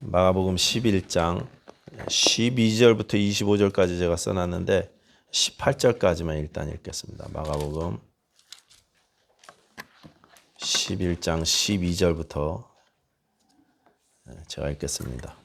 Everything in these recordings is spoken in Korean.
마가복음 11장 12절부터 25절까지 제가 써놨는데 18절까지만 일단 읽겠습니다. 마가복음 11장 12절부터 제가 읽겠습니다.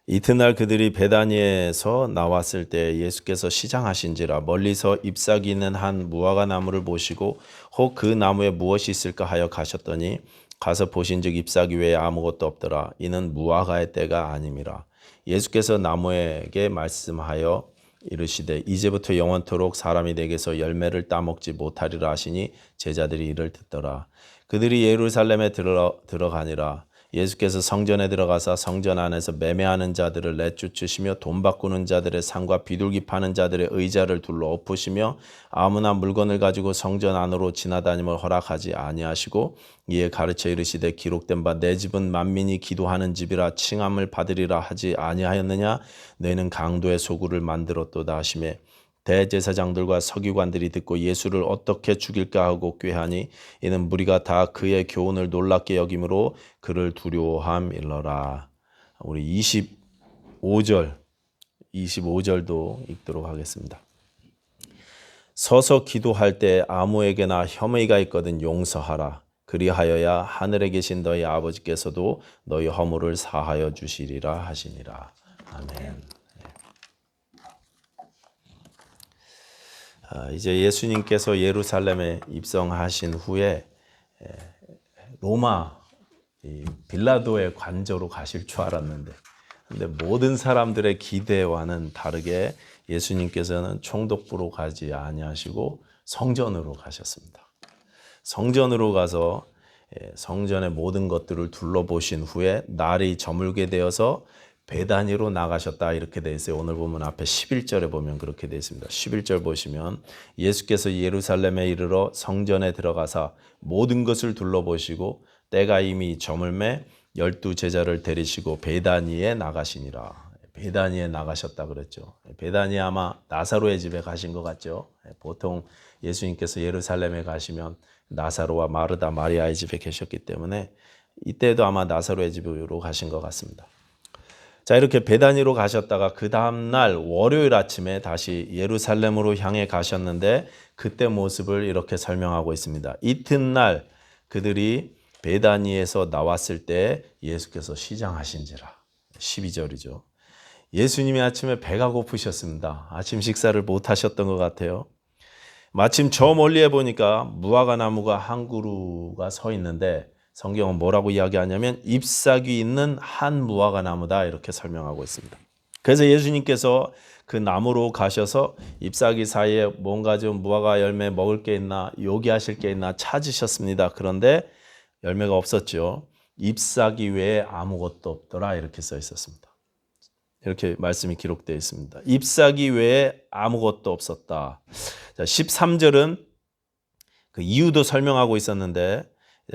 이튿날 그들이 베다니에서 나왔을 때 예수께서 시장하신지라 멀리서 잎사귀 있는 한 무화과 나무를 보시고 혹 그 나무에 무엇이 있을까 하여 가셨더니 가서 보신즉 잎사귀 외에 아무것도 없더라. 이는 무화과의 때가 아님이라. 예수께서 나무에게 말씀하여 이르시되 이제부터 영원토록 사람이 내게서 열매를 따먹지 못하리라 하시니 제자들이 이를 듣더라. 그들이 예루살렘에 들어가니라. 예수께서 성전에 들어가사 성전 안에서 매매하는 자들을 내쫓으시며 돈 바꾸는 자들의 상과 비둘기 파는 자들의 의자를 둘러 엎으시며 아무나 물건을 가지고 성전 안으로 지나다님을 허락하지 아니하시고 이에 가르쳐 이르시되 기록된 바 내 집은 만민이 기도하는 집이라 칭함을 받으리라 하지 아니하였느냐. 너희는 강도의 소굴을 만들었도다 하시매 대제사장들과 서기관들이 듣고 예수를 어떻게 죽일까 하고 꾀하니 이는 무리가 다 그의 교훈을 놀랍게 여김으로 그를 두려워함일러라. 우리 25절도 읽도록 하겠습니다. 서서 기도할 때 아무에게나 혐의가 있거든 용서하라. 그리하여야 하늘에 계신 너희 아버지께서도 너희 허물을 사하여 주시리라 하시니라. 아멘. 이제 예수님께서 예루살렘에 입성하신 후에 로마 빌라도의 관저로 가실 줄 알았는데 근데 모든 사람들의 기대와는 다르게 예수님께서는 총독부로 가지 아니하시고 성전으로 가셨습니다. 성전으로 가서 성전의 모든 것들을 둘러보신 후에 날이 저물게 되어서 베다니로 나가셨다 이렇게 되어 있어요. 오늘 보면 앞에 11절에 보면 그렇게 되어 있습니다. 11절 보시면 예수께서 예루살렘에 이르러 성전에 들어가사 모든 것을 둘러보시고 때가 이미 저물매 12제자를 데리시고 베다니에 나가시니라. 베다니에 나가셨다 그랬죠. 베다니 아마 나사로의 집에 가신 것 같죠. 보통 예수님께서 예루살렘에 가시면 나사로와 마르다 마리아의 집에 계셨기 때문에 이때도 아마 나사로의 집으로 가신 것 같습니다. 자, 이렇게 베다니로 가셨다가 그 다음날 월요일 아침에 다시 예루살렘으로 향해 가셨는데 그때 모습을 이렇게 설명하고 있습니다. 이튿날 그들이 베다니에서 나왔을 때 예수께서 시장하신지라. 12절이죠. 예수님이 아침에 배가 고프셨습니다. 아침 식사를 못 하셨던 것 같아요. 마침 저 멀리에 보니까 무화과 나무가 한 그루가 서 있는데 성경은 뭐라고 이야기하냐면 잎사귀 있는 한 무화과 나무다 이렇게 설명하고 있습니다. 그래서 예수님께서 그 나무로 가셔서 잎사귀 사이에 뭔가 좀 무화과 열매 먹을 게 있나 요기하실 게 있나 찾으셨습니다. 그런데 열매가 없었죠. 잎사귀 외에 아무것도 없더라 이렇게 써 있었습니다. 이렇게 말씀이 기록되어 있습니다. 잎사귀 외에 아무것도 없었다. 자, 13절은 그 이유도 설명하고 있었는데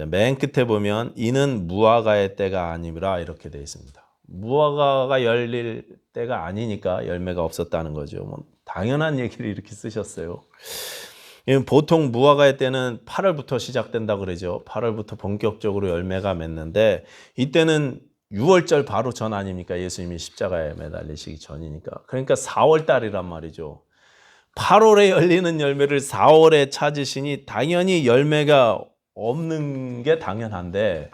맨 끝에 보면 이는 무화과의 때가 아니라 이렇게 되어 있습니다. 무화과가 열릴 때가 아니니까 열매가 없었다는 거죠. 뭐 당연한 얘기를 이렇게 쓰셨어요. 보통 무화과의 때는 8월부터 시작된다 그러죠. 8월부터 본격적으로 열매가 맺는데 이때는 6월절 바로 전 아닙니까? 예수님이 십자가에 매달리시기 전이니까. 그러니까 4월 달이란 말이죠. 8월에 열리는 열매를 4월에 찾으시니 당연히 열매가 없는 게 당연한데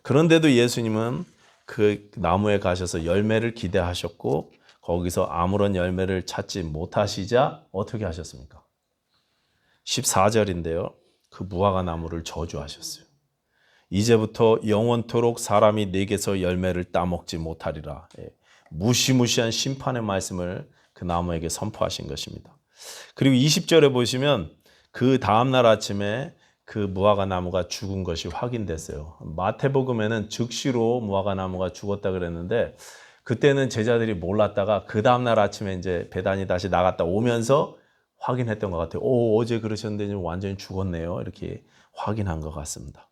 그런데도 예수님은 그 나무에 가셔서 열매를 기대하셨고 거기서 아무런 열매를 찾지 못하시자 어떻게 하셨습니까? 14절인데요. 그 무화과 나무를 저주하셨어요. 이제부터 영원토록 사람이 내게서 열매를 따먹지 못하리라. 무시무시한 심판의 말씀을 그 나무에게 선포하신 것입니다. 그리고 20절에 보시면 그 다음날 아침에 그 무화과 나무가 죽은 것이 확인됐어요. 마태복음에는 즉시로 무화과 나무가 죽었다 그랬는데 그때는 제자들이 몰랐다가 그 다음날 아침에 이제 베다니 다시 나갔다 오면서 확인했던 것 같아요. 어제 그러셨는데 완전히 죽었네요. 이렇게 확인한 것 같습니다.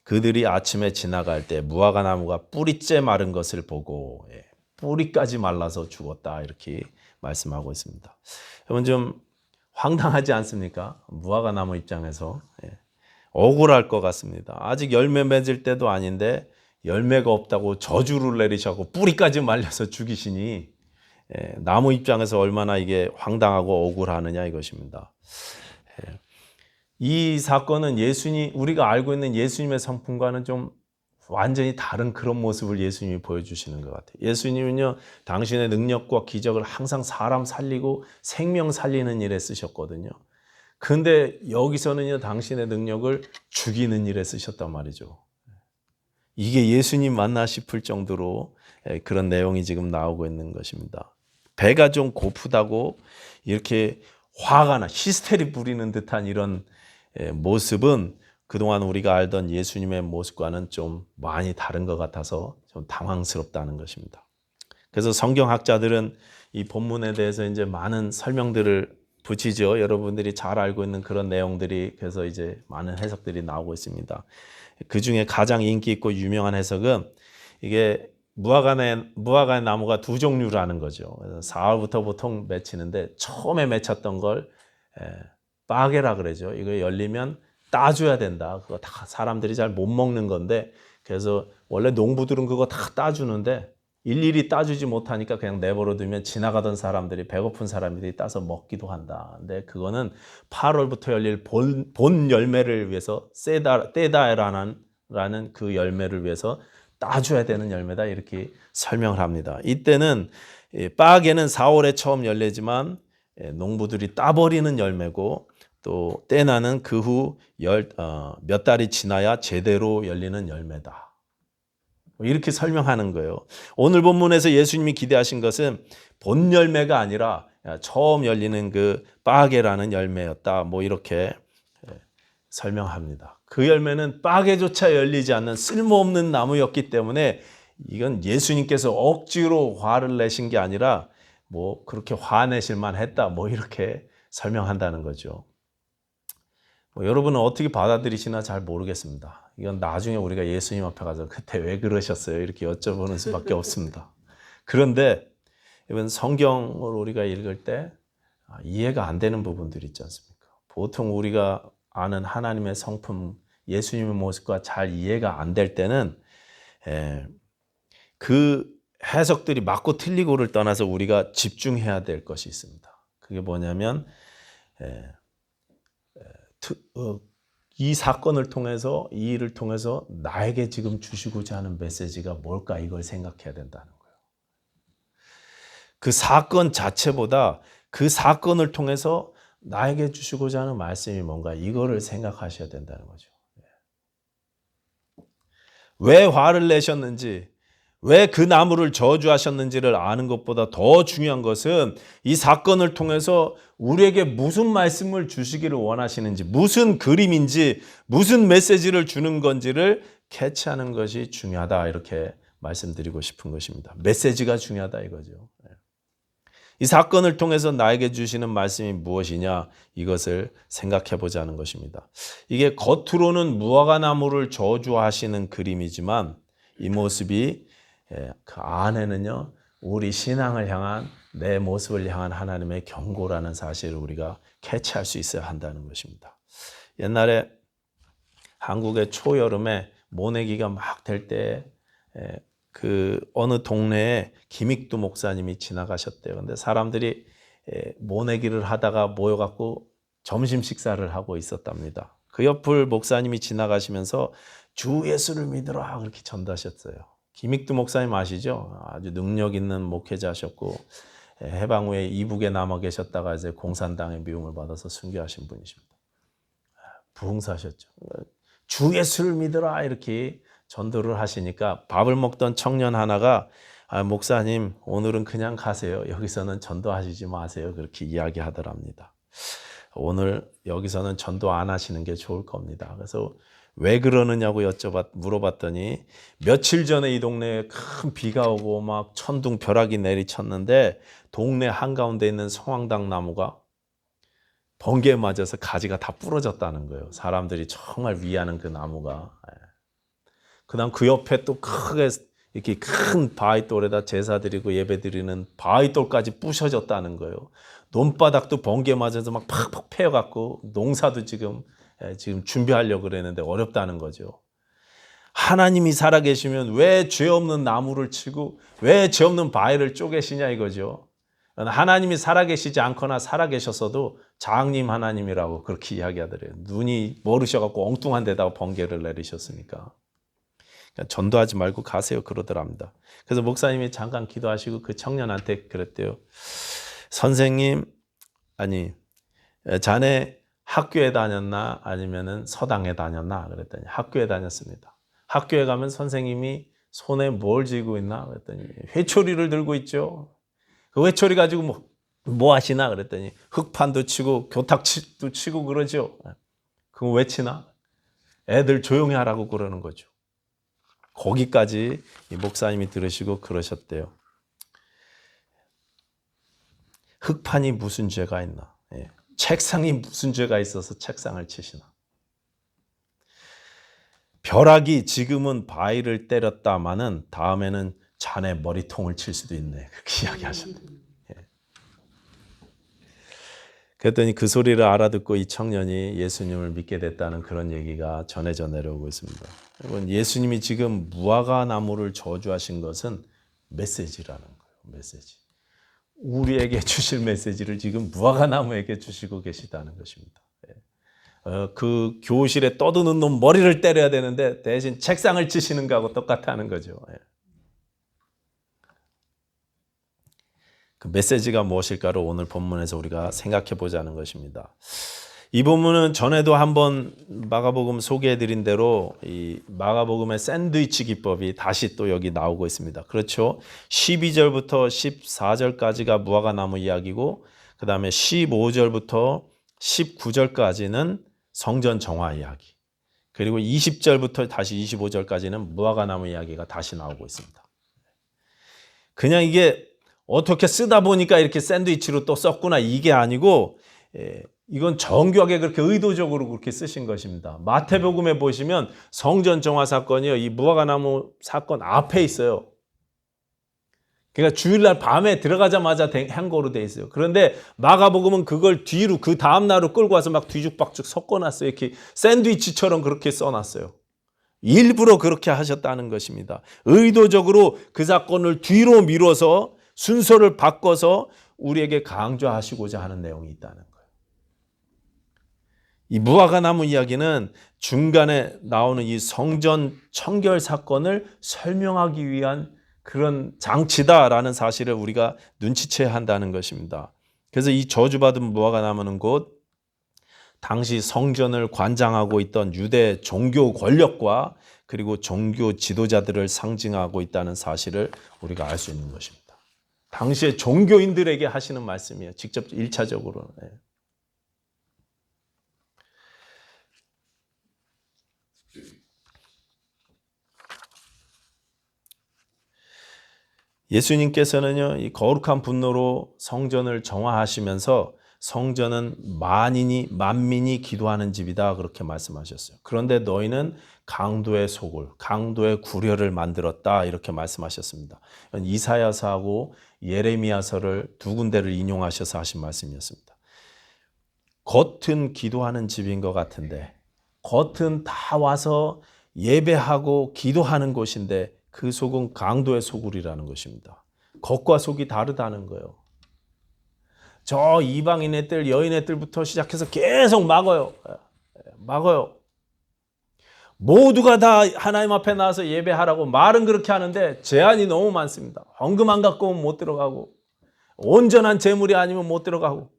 그들이 아침에 지나갈 때 무화과 나무가 뿌리째 마른 것을 보고 뿌리까지 말라서 죽었다 이렇게 말씀하고 있습니다. 여러분 좀 황당하지 않습니까? 무화과 나무 입장에서 억울할 것 같습니다. 아직 열매 맺을 때도 아닌데 열매가 없다고 저주를 내리셔고 뿌리까지 말려서 죽이시니 나무 입장에서 얼마나 이게 황당하고 억울하느냐 이것입니다. 이 사건은 우리가 알고 있는 예수님의 성품과는 좀 완전히 다른 그런 모습을 예수님이 보여주시는 것 같아요. 예수님은요, 당신의 능력과 기적을 항상 사람 살리고 생명 살리는 일에 쓰셨거든요. 근데 여기서는요, 당신의 능력을 죽이는 일에 쓰셨단 말이죠. 이게 예수님 맞나 싶을 정도로 그런 내용이 지금 나오고 있는 것입니다. 배가 좀 고프다고 이렇게 화가 나 히스테리 부리는 듯한 이런 모습은 그동안 우리가 알던 예수님의 모습과는 좀 많이 다른 것 같아서 좀 당황스럽다는 것입니다. 그래서 성경학자들은 이 본문에 대해서 이제 많은 설명들을 붙이죠. 여러분들이 잘 알고 있는 그런 내용들이 그래서 이제 많은 해석들이 나오고 있습니다. 그 중에 가장 인기 있고 유명한 해석은 이게 무화과의 나무가 두 종류라는 거죠. 그래서 4월부터 보통 맺히는데 처음에 맺혔던 걸 빠게라 그러죠. 이거 열리면 따줘야 된다. 그거 다 사람들이 잘 못 먹는 건데 그래서 원래 농부들은 그거 다 따주는데 일일이 따주지 못하니까 그냥 내버려 두면 지나가던 사람들이 배고픈 사람들이 따서 먹기도 한다. 근데 그거는 8월부터 열릴 본 열매를 위해서 떼다라는 그 열매를 위해서 따줘야 되는 열매다 이렇게 설명을 합니다. 이때는 빠게는 4월에 처음 열리지만 농부들이 따버리는 열매고 또 떼나는 그 후 몇 달이 지나야 제대로 열리는 열매다. 이렇게 설명하는 거예요. 오늘 본문에서 예수님이 기대하신 것은 본 열매가 아니라 처음 열리는 그 빠게라는 열매였다. 뭐 이렇게 설명합니다. 그 열매는 빠게조차 열리지 않는 쓸모없는 나무였기 때문에 이건 예수님께서 억지로 화를 내신 게 아니라 뭐 그렇게 화내실 만했다. 뭐 이렇게 설명한다는 거죠. 여러분은 어떻게 받아들이시나 잘 모르겠습니다. 이건 나중에 우리가 예수님 앞에 가서 그때 왜 그러셨어요? 이렇게 여쭤보는 수밖에 없습니다. 그런데 이번 성경을 우리가 읽을 때 이해가 안 되는 부분들이 있지 않습니까? 보통 우리가 아는 하나님의 성품, 예수님의 모습과 잘 이해가 안 될 때는 그 해석들이 맞고 틀리고를 떠나서 우리가 집중해야 될 것이 있습니다. 그게 뭐냐면 이 사건을 통해서 이 일을 통해서 나에게 지금 주시고자 하는 메시지가 뭘까 이걸 생각해야 된다는 거예요. 그 사건 자체보다 그 사건을 통해서 나에게 주시고자 하는 말씀이 뭔가 이거를 생각하셔야 된다는 거죠. 왜 화를 내셨는지 왜 그 나무를 저주하셨는지를 아는 것보다 더 중요한 것은 이 사건을 통해서 우리에게 무슨 말씀을 주시기를 원하시는지, 무슨 그림인지, 무슨 메시지를 주는 건지를 캐치하는 것이 중요하다 이렇게 말씀드리고 싶은 것입니다. 메시지가 중요하다 이거죠. 이 사건을 통해서 나에게 주시는 말씀이 무엇이냐 이것을 생각해 보자는 것입니다. 이게 겉으로는 무화과 나무를 저주하시는 그림이지만 이 모습이 그 안에는요 우리 신앙을 향한 내 모습을 향한 하나님의 경고라는 사실을 우리가 캐치할 수 있어야 한다는 것입니다. 옛날에 한국의 초여름에 모내기가 막 될 때 그 어느 동네에 김익두 목사님이 지나가셨대요. 근데 사람들이 모내기를 하다가 모여갖고 점심 식사를 하고 있었답니다. 그 옆을 목사님이 지나가시면서 주 예수를 믿으라 그렇게 전도하셨어요. 김익두 목사님 아시죠? 아주 능력 있는 목회자셨고 해방 후에 이북에 남아 계셨다가 이제 공산당의 미움을 받아서 순교하신 분이십니다. 부흥사셨죠. 주 예수를 믿으라 이렇게 전도를 하시니까 밥을 먹던 청년 하나가 목사님 오늘은 그냥 가세요. 여기서는 전도하시지 마세요. 그렇게 이야기하더랍니다. 오늘 여기서는 전도 안 하시는 게 좋을 겁니다. 그래서 왜 그러느냐고 물어봤더니 며칠 전에 이 동네에 큰 비가 오고 막 천둥 벼락이 내리쳤는데 동네 한가운데 있는 성황당 나무가 번개에 맞아서 가지가 다 부러졌다는 거예요. 사람들이 정말 위하는 그 나무가. 그 다음 그 옆에 또 크게 이렇게 큰 바위돌에다 제사 드리고 예배 드리는 바위돌까지 부셔졌다는 거예요. 논바닥도 번개 맞아서 막 팍팍 패여갖고 농사도 지금 준비하려고 그랬는데 어렵다는 거죠. 하나님이 살아계시면 왜 죄 없는 나무를 치고 왜 죄 없는 바위를 쪼개시냐 이거죠. 하나님이 살아계시지 않거나 살아계셨어도 장님 하나님이라고 그렇게 이야기하더래요. 눈이 멀으셔갖고 엉뚱한 데다가 번개를 내리셨으니까. 그러니까 전도하지 말고 가세요 그러더랍니다. 그래서 목사님이 잠깐 기도하시고 그 청년한테 그랬대요. 선생님, 아니 자네 학교에 다녔나 아니면은 서당에 다녔나 그랬더니 학교에 다녔습니다. 학교에 가면 선생님이 손에 뭘 쥐고 있나 그랬더니 회초리를 들고 있죠. 그 회초리 가지고 뭐 하시나 그랬더니 흙판도 치고 교탁도 치고 그러죠. 그거 왜 치나? 애들 조용히 하라고 그러는 거죠. 거기까지 이 목사님이 들으시고 그러셨대요. 흙판이 무슨 죄가 있나? 책상이 무슨 죄가 있어서 책상을 치시나? 벼락이 지금은 바위를 때렸다마는 다음에는 자네 머리통을 칠 수도 있네. 그렇게 이야기하셨대요. 그랬더니 그 소리를 알아듣고 이 청년이 예수님을 믿게 됐다는 그런 얘기가 전해져 내려오고 있습니다. 여러분, 예수님이 지금 무화과 나무를 저주하신 것은 메시지라는 거예요. 메시지. 우리에게 주실 메시지를 지금 무화과 나무에게 주시고 계시다는 것입니다. 그 교실에 떠드는 놈 머리를 때려야 되는데 대신 책상을 치시는 거하고 똑같다는 거죠. 그 메시지가 무엇일까를 오늘 본문에서 우리가 생각해 보자는 것입니다. 이 본문은 전에도 한번 마가복음 소개해 드린 대로 이 마가복음의 샌드위치 기법이 다시 또 여기 나오고 있습니다. 그렇죠. 12절부터 14절까지가 무화과 나무 이야기고 그 다음에 15절부터 19절까지는 성전 정화 이야기, 그리고 20절부터 다시 25절까지는 무화과 나무 이야기가 다시 나오고 있습니다. 그냥 이게 어떻게 쓰다 보니까 이렇게 샌드위치로 또 썼구나 이게 아니고 이건 정교하게 그렇게 의도적으로 그렇게 쓰신 것입니다. 마태복음에 보시면 성전 정화 사건이요, 이 무화과 나무 사건 앞에 있어요. 그러니까 주일날 밤에 들어가자마자 한 거로 돼 있어요. 그런데 마가복음은 그걸 뒤로 그 다음 날로 끌고 와서 막 뒤죽박죽 섞어놨어요. 이렇게 샌드위치처럼 그렇게 써놨어요. 일부러 그렇게 하셨다는 것입니다. 의도적으로 그 사건을 뒤로 미뤄서 순서를 바꿔서 우리에게 강조하시고자 하는 내용이 있다는 거예요. 이 무화과 나무 이야기는 중간에 나오는 이 성전 청결 사건을 설명하기 위한 그런 장치다라는 사실을 우리가 눈치채야 한다는 것입니다. 그래서 이 저주받은 무화과 나무는 곧 당시 성전을 관장하고 있던 유대 종교 권력과 그리고 종교 지도자들을 상징하고 있다는 사실을 우리가 알 수 있는 것입니다. 당시에 종교인들에게 하시는 말씀이에요. 직접 1차적으로. 예수님께서는요, 이 거룩한 분노로 성전을 정화하시면서 성전은 만민이 기도하는 집이다 그렇게 말씀하셨어요. 그런데 너희는 강도의 소굴, 강도의 구려를 만들었다 이렇게 말씀하셨습니다. 이사야서하고 예레미야서를 두 군데를 인용하셔서 하신 말씀이었습니다. 겉은 기도하는 집인 것 같은데 겉은 다 와서 예배하고 기도하는 곳인데 그 속은 강도의 소굴이라는 것입니다. 겉과 속이 다르다는 거예요. 저 이방인의 뜰, 여인의 뜰부터 시작해서 계속 막아요. 모두가 다 하나님 앞에 나와서 예배하라고 말은 그렇게 하는데 제한이 너무 많습니다. 헌금 안 갖고 오면 못 들어가고 온전한 재물이 아니면 못 들어가고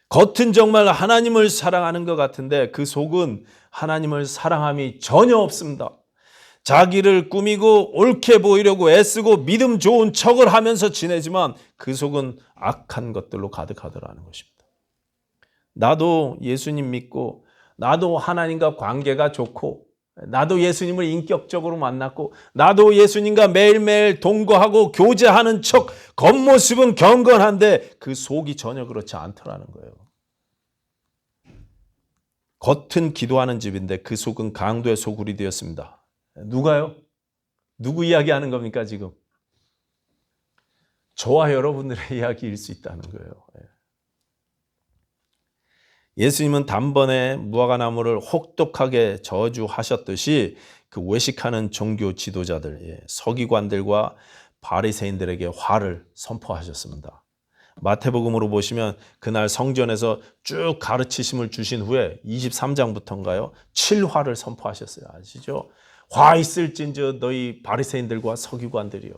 겉은 정말 하나님을 사랑하는 것 같은데 그 속은 하나님을 사랑함이 전혀 없습니다. 자기를 꾸미고 옳게 보이려고 애쓰고 믿음 좋은 척을 하면서 지내지만 그 속은 악한 것들로 가득하더라는 것입니다. 나도 예수님 믿고 나도 하나님과 관계가 좋고 나도 예수님을 인격적으로 만났고 나도 예수님과 매일매일 동거하고 교제하는 척 겉모습은 경건한데 그 속이 전혀 그렇지 않더라는 거예요. 겉은 기도하는 집인데 그 속은 강도의 소굴이 되었습니다. 누가요? 누구 이야기하는 겁니까 지금? 저와 여러분들의 이야기일 수 있다는 거예요. 예수님은 단번에 무화과나무를 혹독하게 저주하셨듯이 그 외식하는 종교 지도자들, 서기관들과 바리새인들에게 화를 선포하셨습니다. 마태복음으로 보시면 그날 성전에서 쭉 가르치심을 주신 후에 23장부터인가요? 7화를 선포하셨어요. 아시죠? 화 있을진저 너희 바리새인들과 서기관들이요.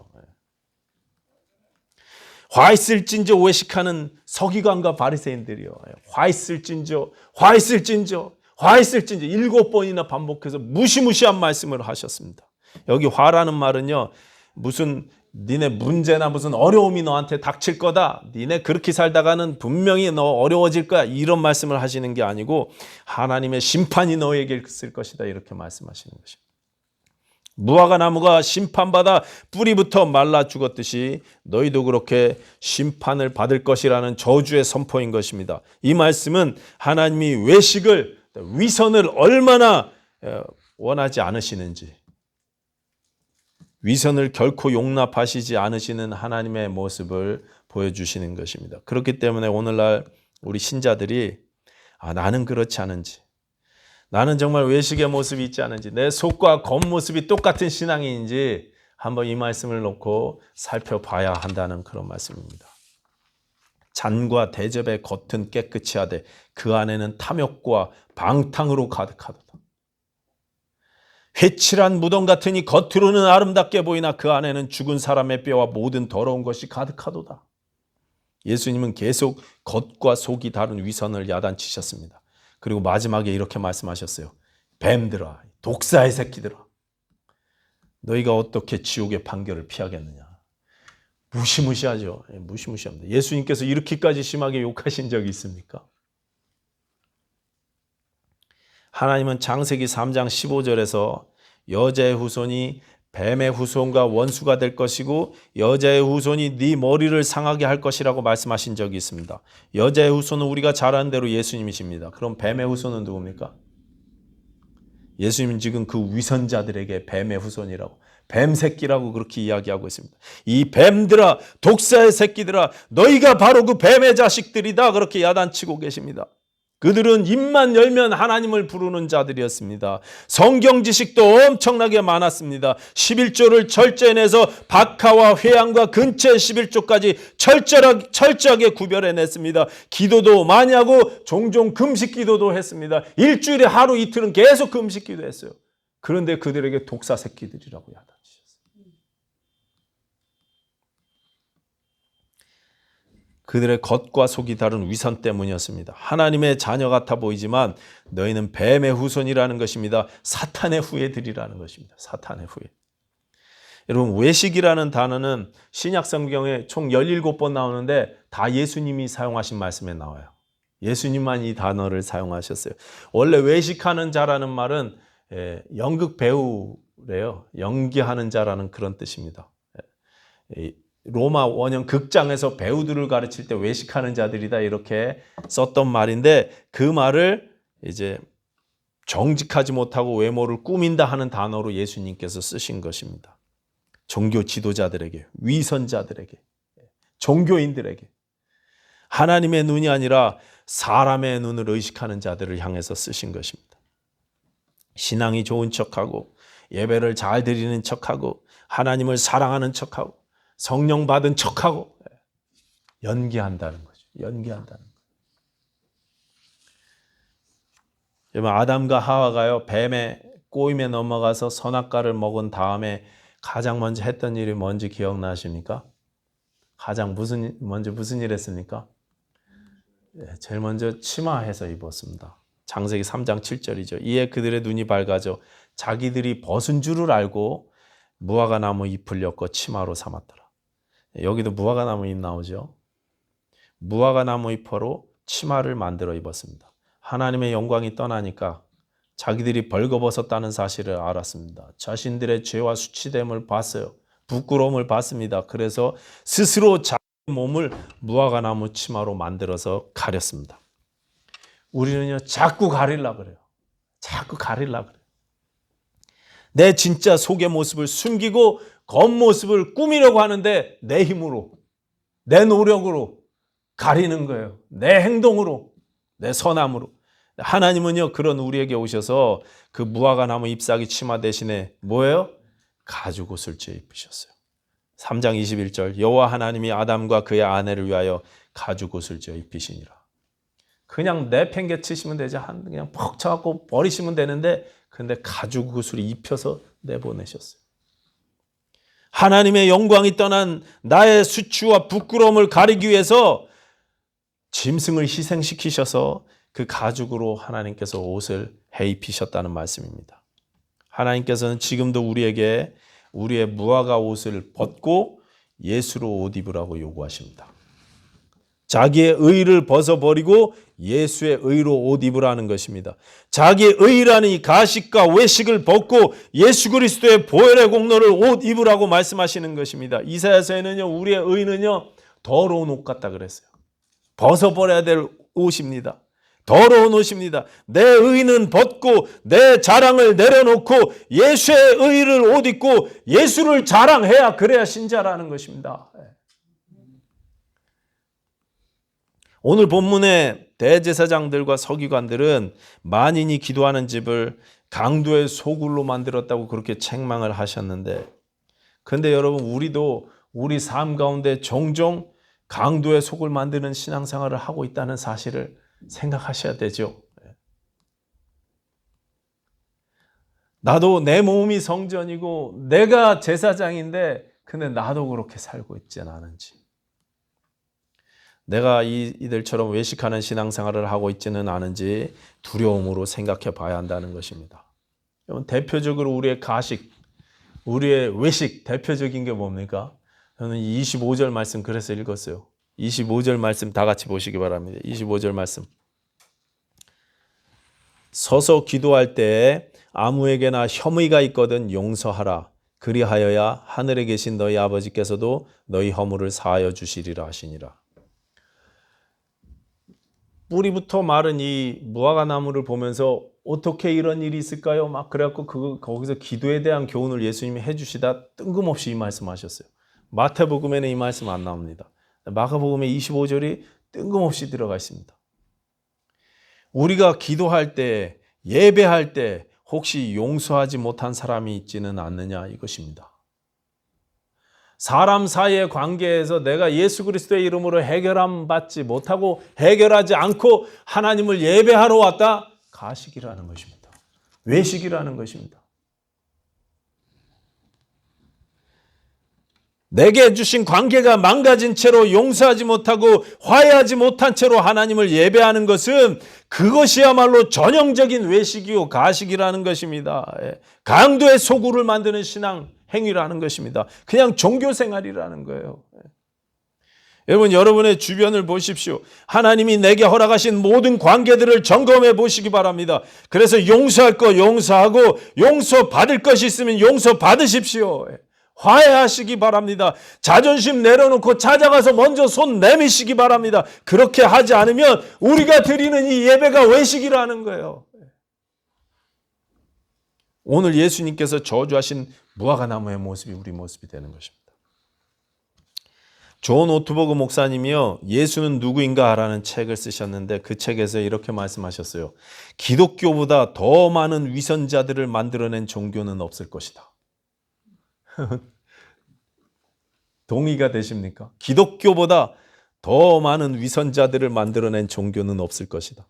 화 있을진저 외식하는 서기관과 바리새인들이요. 화 있을진저, 화 있을진저, 화 있을진저 7번이나 반복해서 무시무시한 말씀을 하셨습니다. 여기 화라는 말은요, 무슨 니네 문제나 무슨 어려움이 너한테 닥칠 거다. 니네 그렇게 살다가는 분명히 너 어려워질 거야. 이런 말씀을 하시는 게 아니고 하나님의 심판이 너에게 있을 것이다. 이렇게 말씀하시는 것입니다. 무화과 나무가 심판받아 뿌리부터 말라 죽었듯이 너희도 그렇게 심판을 받을 것이라는 저주의 선포인 것입니다. 이 말씀은 하나님이 외식을, 위선을 얼마나 원하지 않으시는지, 위선을 결코 용납하시지 않으시는 하나님의 모습을 보여주시는 것입니다. 그렇기 때문에 오늘날 우리 신자들이 나는 그렇지 않은지, 나는 정말 외식의 모습이 있지 않은지, 내 속과 겉모습이 똑같은 신앙인지 한번 이 말씀을 놓고 살펴봐야 한다는 그런 말씀입니다. 잔과 대접의 겉은 깨끗이 하되 그 안에는 탐욕과 방탕으로 가득하도다. 회칠한 무덤 같으니 겉으로는 아름답게 보이나 그 안에는 죽은 사람의 뼈와 모든 더러운 것이 가득하도다. 예수님은 계속 겉과 속이 다른 위선을 야단치셨습니다. 그리고 마지막에 이렇게 말씀하셨어요. 뱀들아, 독사의 새끼들아, 너희가 어떻게 지옥의 판결을 피하겠느냐. 무시무시하죠. 무시무시합니다. 예수님께서 이렇게까지 심하게 욕하신 적이 있습니까? 하나님은 창세기 3장 15절에서 여자의 후손이 뱀의 후손과 원수가 될 것이고 여자의 후손이 네 머리를 상하게 할 것이라고 말씀하신 적이 있습니다. 여자의 후손은 우리가 잘 아는 대로 예수님이십니다. 그럼 뱀의 후손은 누굽니까? 예수님은 지금 그 위선자들에게 뱀의 후손이라고, 뱀 새끼라고 그렇게 이야기하고 있습니다. 이 뱀들아, 독사의 새끼들아, 너희가 바로 그 뱀의 자식들이다. 그렇게 야단치고 계십니다. 그들은 입만 열면 하나님을 부르는 자들이었습니다. 성경 지식도 엄청나게 많았습니다. 11조를 철저히 내서 박하와 회양과 근처의 11조까지 철저하게 구별해냈습니다. 기도도 많이 하고 종종 금식 기도도 했습니다. 일주일에 하루 이틀은 계속 금식 기도했어요. 그런데 그들에게 독사 새끼들이라고 야단치셨어요. 그들의 겉과 속이 다른 위선 때문이었습니다. 하나님의 자녀 같아 보이지만 너희는 뱀의 후손이라는 것입니다. 사탄의 후예들이라는 것입니다. 사탄의 후예. 여러분, 외식이라는 단어는 신약 성경에 총 17번 나오는데 다 예수님이 사용하신 말씀에 나와요. 예수님만 이 단어를 사용하셨어요. 원래 외식하는 자라는 말은 연극 배우래요. 연기하는 자라는 그런 뜻입니다. 로마 원형 극장에서 배우들을 가르칠 때 외식하는 자들이다 이렇게 썼던 말인데, 그 말을 이제 정직하지 못하고 외모를 꾸민다 하는 단어로 예수님께서 쓰신 것입니다. 종교 지도자들에게, 위선자들에게, 종교인들에게, 하나님의 눈이 아니라 사람의 눈을 의식하는 자들을 향해서 쓰신 것입니다. 신앙이 좋은 척하고 예배를 잘 드리는 척하고 여러분을 사랑하는 척하고 성령 받은 척하고 연기한다는 거죠. 연기한다는 거죠. 여러분, 아담과 하와가요, 뱀의 꼬임에 넘어가서 선악과를 먹은 다음에 가장 먼저 했던 일이 뭔지 기억나십니까? 무슨 일 했습니까? 제일 먼저 치마해서 입었습니다. 창세기 3장 7절이죠. 이에 그들의 눈이 밝아져 자기들이 벗은 줄을 알고 무화과 나무 잎을 엮어 치마로 삼았더라. 여기도 무화과 나무 잎 나오죠. 무화과 나무 잎으로 치마를 만들어 입었습니다. 하나님의 영광이 떠나니까 자기들이 벌거벗었다는 사실을 알았습니다. 자신들의 죄와 수치됨을 봤어요. 부끄러움을 봤습니다. 그래서 스스로 자기 몸을 무화과 나무 치마로 만들어서 가렸습니다. 우리는요, 자꾸 가리려고 그래요. 자꾸 가리려고 그래. 내 진짜 속의 모습을 숨기고 겉모습을 꾸미려고 하는데 내 힘으로, 내 노력으로 가리는 거예요. 내 행동으로, 내 선함으로. 하나님은요, 그런 우리에게 오셔서 그 무화과 나무 잎사귀 치마 대신에 뭐예요? 가죽옷을 제 입히셨어요. 3장 21절 여호와 하나님이 아담과 그의 아내를 위하여 가죽옷을 제 입히시니라. 그냥 내팽개치시면 되지, 그냥 퍽 쳐갖고 버리시면 되는데, 근데 가죽옷을 입혀서 내보내셨어요. 하나님의 영광이 떠난 나의 수치와 부끄러움을 가리기 위해서 짐승을 희생시키셔서 그 가죽으로 하나님께서 옷을 해 입히셨다는 말씀입니다. 하나님께서는 지금도 우리에게 우리의 무화과 옷을 벗고 예수로 옷 입으라고 요구하십니다. 자기의 의를 벗어버리고 예수의 의로 옷 입으라는 것입니다. 자기의 의라는 이 가식과 외식을 벗고 예수 그리스도의 보혈의 공로를 옷 입으라고 말씀하시는 것입니다. 이사야서에는요, 우리의 의는요, 더러운 옷 같다 그랬어요. 벗어버려야 될 옷입니다. 더러운 옷입니다. 내 의는 벗고 내 자랑을 내려놓고 예수의 의를 옷 입고 예수를 자랑해야, 그래야 신자라는 것입니다. 오늘 본문의 대제사장들과 서기관들은 만인이 기도하는 집을 강도의 소굴로 만들었다고 그렇게 책망을 하셨는데, 그런데 여러분, 우리도 우리 삶 가운데 종종 강도의 속을 만드는 신앙생활을 하고 있다는 사실을 생각하셔야 되죠. 나도 내 몸이 성전이고 내가 제사장인데 근데 나도 그렇게 살고 있지는 않은지, 내가 이들처럼 외식하는 신앙생활을 하고 있지는 않은지 두려움으로 생각해 봐야 한다는 것입니다. 여러분, 대표적으로 우리의 가식, 우리의 외식 대표적인 게 뭡니까? 저는 25절 말씀 그래서 읽었어요. 25절 말씀 다 같이 보시기 바랍니다. 25절 말씀. 서서 기도할 때에 아무에게나 혐의가 있거든 용서하라. 그리하여야 하늘에 계신 너희 아버지께서도 너희 허물을 사하여 주시리라 하시니라. 뿌리부터 마른 이 무화과 나무를 보면서 어떻게 이런 일이 있을까요? 막 그래갖고 거기서 기도에 대한 교훈을 예수님이 해주시다 뜬금없이 이 말씀하셨어요. 마태복음에는 이 말씀 안 나옵니다. 마가복음에 25절이 뜬금없이 들어가 있습니다. 우리가 기도할 때, 예배할 때 혹시 용서하지 못한 사람이 있지는 않느냐, 이것입니다. 사람 사이의 관계에서 내가 예수 그리스도의 이름으로 해결함 받지 못하고 해결하지 않고 하나님을 예배하러 왔다? 가식이라는 것입니다. 외식이라는 것입니다. 내게 주신 관계가 망가진 채로 용서하지 못하고 화해하지 못한 채로 하나님을 예배하는 것은 그것이야말로 전형적인 외식이요 가식이라는 것입니다. 강도의 소굴을 만드는 신앙 행위라는 것입니다. 그냥 종교생활이라는 거예요. 여러분, 여러분의 주변을 보십시오. 하나님이 내게 허락하신 모든 관계들을 점검해 보시기 바랍니다. 그래서 용서할 거 용서하고 용서받을 것이 있으면 용서받으십시오. 화해하시기 바랍니다. 자존심 내려놓고 찾아가서 먼저 손 내미시기 바랍니다. 그렇게 하지 않으면 우리가 드리는 이 예배가 외식이라는 거예요. 오늘 예수님께서 저주하신 무화과 나무의 모습이 우리 모습이 되는 것입니다. 존 오트버그 목사님이요, 예수는 누구인가 라는 책을 쓰셨는데 그 책에서 이렇게 말씀하셨어요. 기독교보다 더 많은 위선자들을 만들어낸 종교는 없을 것이다. 동의가 되십니까? 기독교보다 더 많은 위선자들을 만들어낸 종교는 없을 것이다.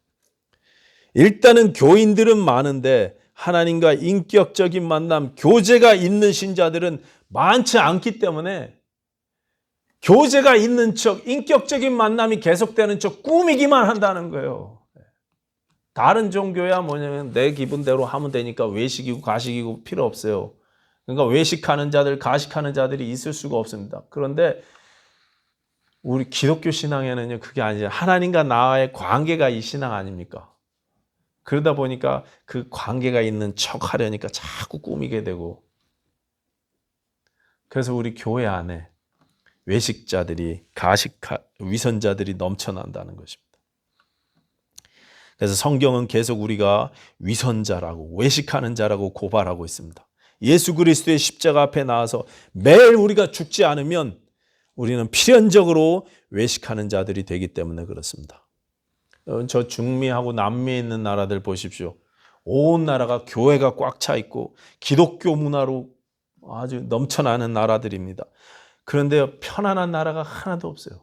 일단은 교인들은 많은데 하나님과 인격적인 만남, 교제가 있는 신자들은 많지 않기 때문에 교제가 있는 척, 인격적인 만남이 계속되는 척 꾸미기만 한다는 거예요. 다른 종교야 뭐냐면 내 기분대로 하면 되니까 외식이고 가식이고 필요 없어요. 그러니까 외식하는 자들, 가식하는 자들이 있을 수가 없습니다. 그런데 우리 기독교 신앙에는요, 그게 아니죠. 하나님과 나와의 관계가 이 신앙 아닙니까? 그러다 보니까 그 관계가 있는 척 하려니까 자꾸 꾸미게 되고, 그래서 우리 교회 안에 외식자들이, 위선자들이 넘쳐난다는 것입니다. 그래서 성경은 계속 우리가 위선자라고 외식하는 자라고 고발하고 있습니다. 예수 그리스도의 십자가 앞에 나와서 매일 우리가 죽지 않으면 우리는 필연적으로 외식하는 자들이 되기 때문에 그렇습니다. 저 중미하고 남미에 있는 나라들 보십시오. 온 나라가 교회가 꽉 차 있고 기독교 문화로 아주 넘쳐나는 나라들입니다. 그런데 편안한 나라가 하나도 없어요.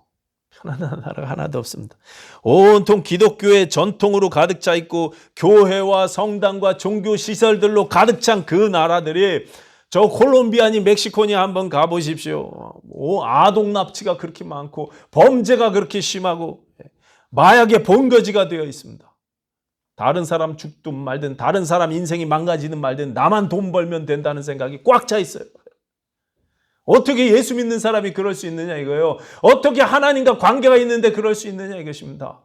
편안한 나라가 하나도 없습니다. 온통 기독교의 전통으로 가득 차 있고 교회와 성당과 종교 시설들로 가득 찬 그 나라들이, 저 콜롬비아니 멕시코니 한번 가보십시오. 아동 납치가 그렇게 많고 범죄가 그렇게 심하고 마약의 본거지가 되어 있습니다. 다른 사람 죽든 말든 다른 사람 인생이 망가지든 말든 나만 돈 벌면 된다는 생각이 꽉 차 있어요. 어떻게 예수 믿는 사람이 그럴 수 있느냐 이거예요. 어떻게 하나님과 관계가 있는데 그럴 수 있느냐 이것입니다.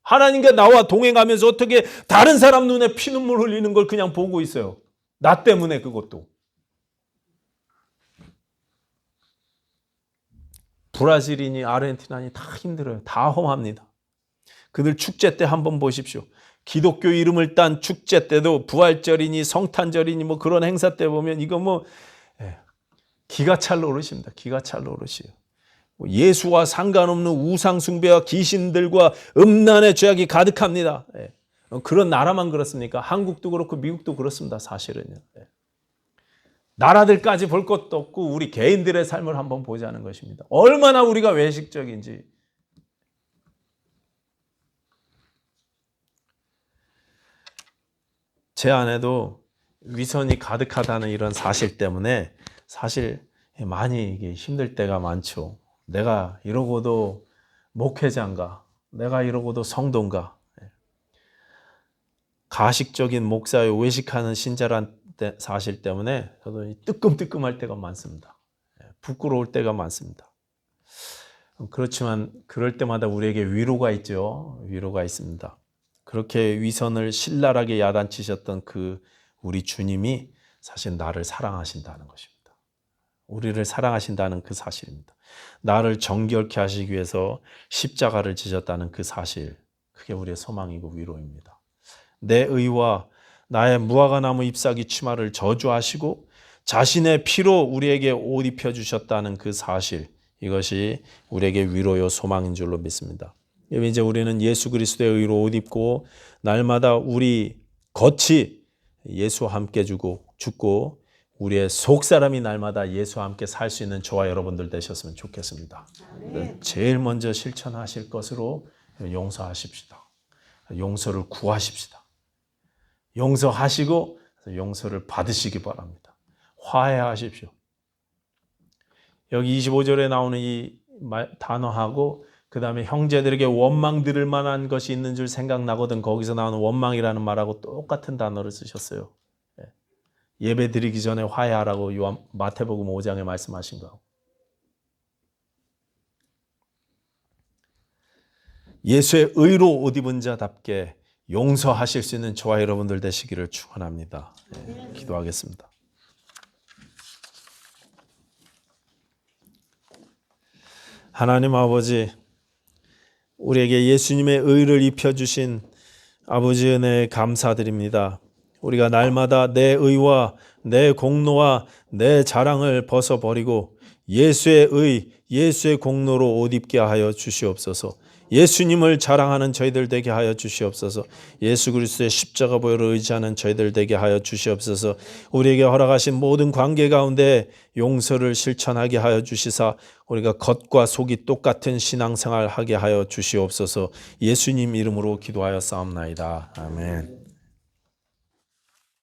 하나님과 나와 동행하면서 어떻게 다른 사람 눈에 피눈물 흘리는 걸 그냥 보고 있어요. 나 때문에. 그것도 브라질이니 아르헨티나니 다 힘들어요. 다 험합니다. 그들 축제 때 한번 보십시오. 기독교 이름을 딴 축제 때도 부활절이니 성탄절이니 뭐 그런 행사 때 보면 이거 뭐 기가 찰 노릇입니다. 기가 찰 노릇이에요. 예수와 상관없는 우상 숭배와 귀신들과 음란의 죄악이 가득합니다. 그런 나라만 그렇습니까? 한국도 그렇고 미국도 그렇습니다. 사실은요. 나라들까지 볼 것도 없고 우리 개인들의 삶을 한번 보자는 것입니다. 얼마나 우리가 외식적인지. 제 안에도 위선이 가득하다는 이런 사실 때문에 사실 많이 이게 힘들 때가 많죠. 내가 이러고도 목회자인가? 내가 이러고도 성도인가? 가식적인 목사에 외식하는 신자란 사실 때문에 저도 뜨끔뜨끔할 때가 많습니다. 부끄러울 때가 많습니다. 그렇지만 그럴 때마다 우리에게 위로가 있죠. 위로가 있습니다. 그렇게 위선을 신랄하게 야단치셨던 그 우리 주님이 사실 나를 사랑하신다는 것입니다. 우리를 사랑하신다는 그 사실입니다. 나를 정결케 하시기 위해서 십자가를 지셨다는 그 사실, 그게 우리의 소망이고 위로입니다. 내 의와 나의 무화과 나무 잎사귀 치마를 저주하시고 자신의 피로 우리에게 옷 입혀주셨다는 그 사실, 이것이 우리에게 위로요 소망인 줄로 믿습니다. 이제 우리는 예수 그리스도의 의로 옷 입고 날마다 우리 겉이 예수와 함께 죽고 우리의 속사람이 날마다 예수와 함께 살 수 있는 저와 여러분들 되셨으면 좋겠습니다. 제일 먼저 실천하실 것으로 용서하십시다. 용서를 구하십시다. 용서하시고 용서를 받으시기 바랍니다. 화해하십시오. 여기 25절에 나오는 이 단어하고 그 다음에 형제들에게 원망 들을 만한 것이 있는 줄 생각나거든, 거기서 나오는 원망이라는 말하고 똑같은 단어를 쓰셨어요. 예배 드리기 전에 화해하라고 마태복음 5장에 말씀하신 거. 예수의 의로 옷 입은 자답게 용서하실 수 있는 저와 여러분들 되시기를 축원합니다. 기도하겠습니다. 하나님 아버지, 우리에게 예수님의 의를 입혀주신 아버지 은혜에 감사드립니다. 우리가 날마다 내 의와 내 공로와 내 자랑을 벗어버리고 예수의 의, 예수의 공로로 옷 입게 하여 주시옵소서. 예수님을 자랑하는 저희들 되게 하여 주시옵소서. 예수 그리스도의 십자가 보혈을 의지하는 저희들 되게 하여 주시옵소서. 우리에게 허락하신 모든 관계 가운데 용서를 실천하게 하여 주시사 우리가 겉과 속이 똑같은 신앙생활 하게 하여 주시옵소서. 예수님 이름으로 기도하여 싸움나이다. 아멘.